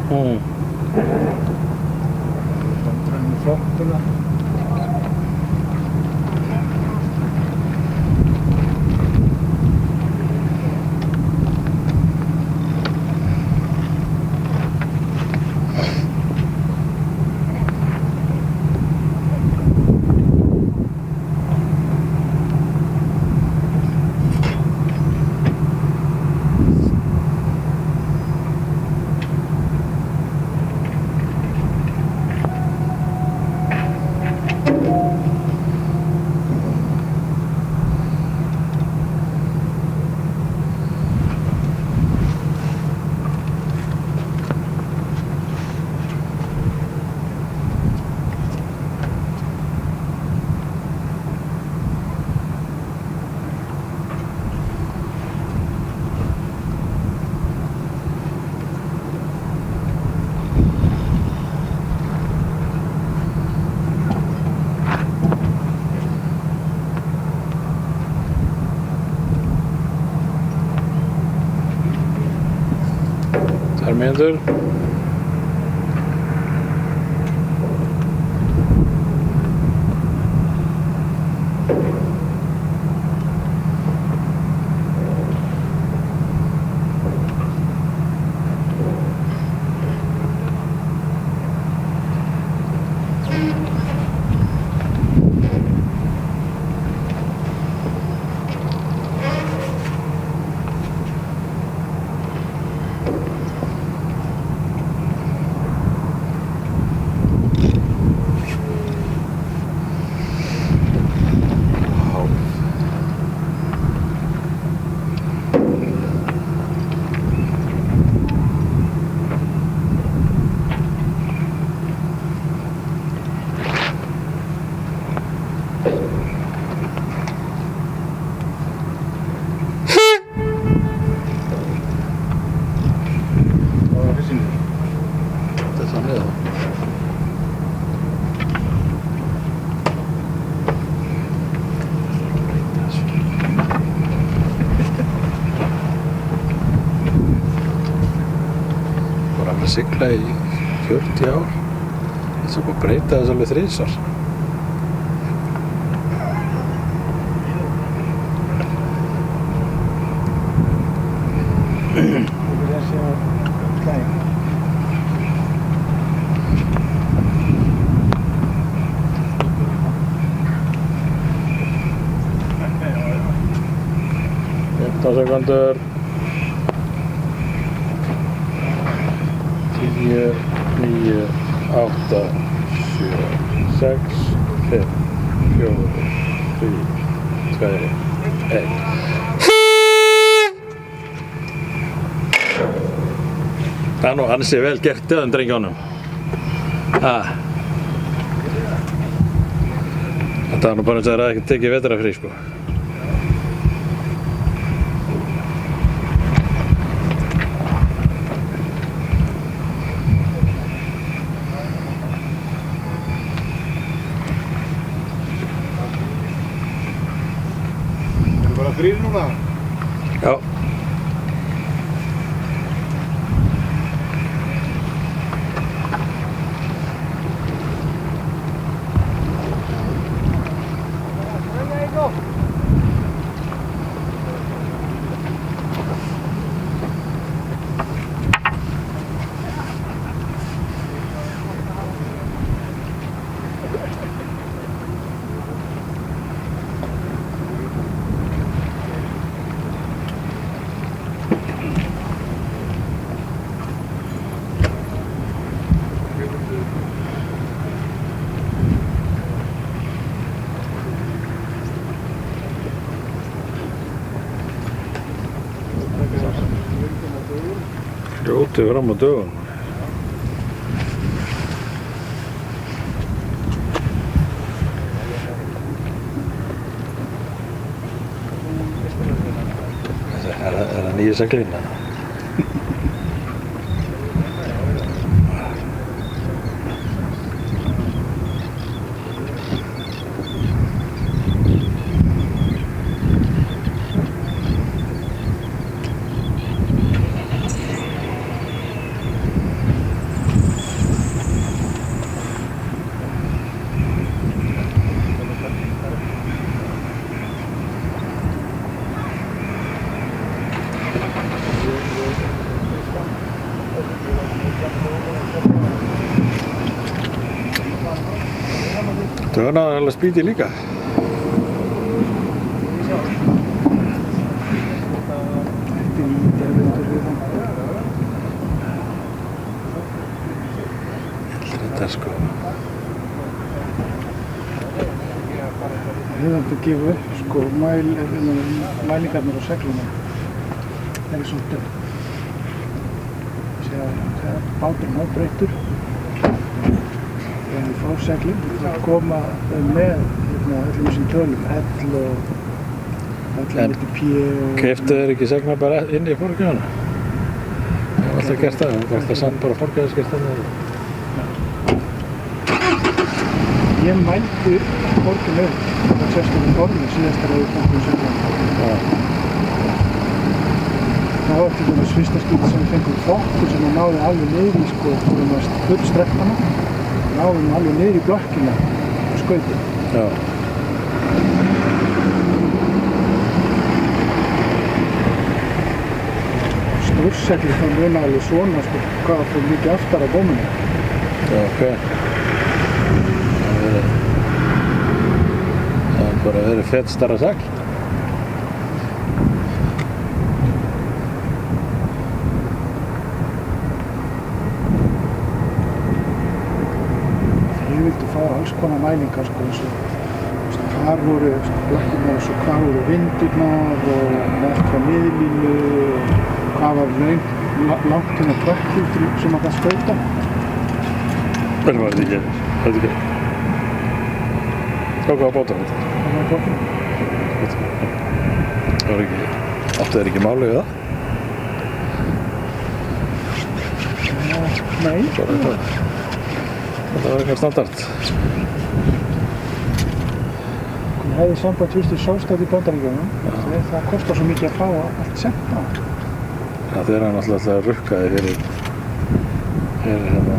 Kontraðum flottuna. Mínútur. Sigla í 40 ár. Það er búið að breyta þessu alveg 3 svar. Sekundur 10, 9, 8, 7, 6, 5, 4, 3, 2, 1. Það er nú ansi vel gert döðum drengjónum. Þetta var nú bara eins og það er ekki tekið vetrarfrí sko. Þrír núna? Já. Grjótið fram á dögun. Er það nýja seglina? Þú var náttúrulega spýti líka. Þetta er lítið vindur við það. Þetta sko. Við höfum að gefa upp sko mælingarnar á seglunum. Það er svolítið. Þegar báturinn er breyttur. Þegar við fórum seglin, þá koma með öllum þessum tölum, L og P og... Keyptu þeir ekki segna bara inn í forgjöfuna? Ég hef alltaf gert það, þú gert það samt bara forgjöfiskertan. Ég mældi borginu upp á sérstökum borginu síðast þegar við fórum seglum. Það var til dæmis fyrsta skipti sem við fengum fokkur sem náði alveg niður í sko, upp streppana. Náðum alveg niður í blokkina á skauti. Já. Stórsegli þá muna alveg svona sko, hvað fór mikið aftar á bóminu. Já, ok. Það er bara verið fett stærra segl. Ég vildi fá alls konar mælingar sko, eins og hvar voru blokkirnar og svo hvar voru vindurnar og nært frá miðlínu og hvað var langt hérna tvökkildur sem að það skauta. Hvernig var þetta ekki? Þetta ekki? Hvað var bátur þetta? Það var bókin. Það var ekki... Áttu þeir ekki máli við það? Nei. Bara eitthvað. Þetta var eitthvað standard. Ég hefði samband fyrstu sjóstað í Bandaríkjunum. Það kostar svo mikið að fá allt sent á. Já, þeir eru náttúrulega alltaf rukkaði fyrir hérna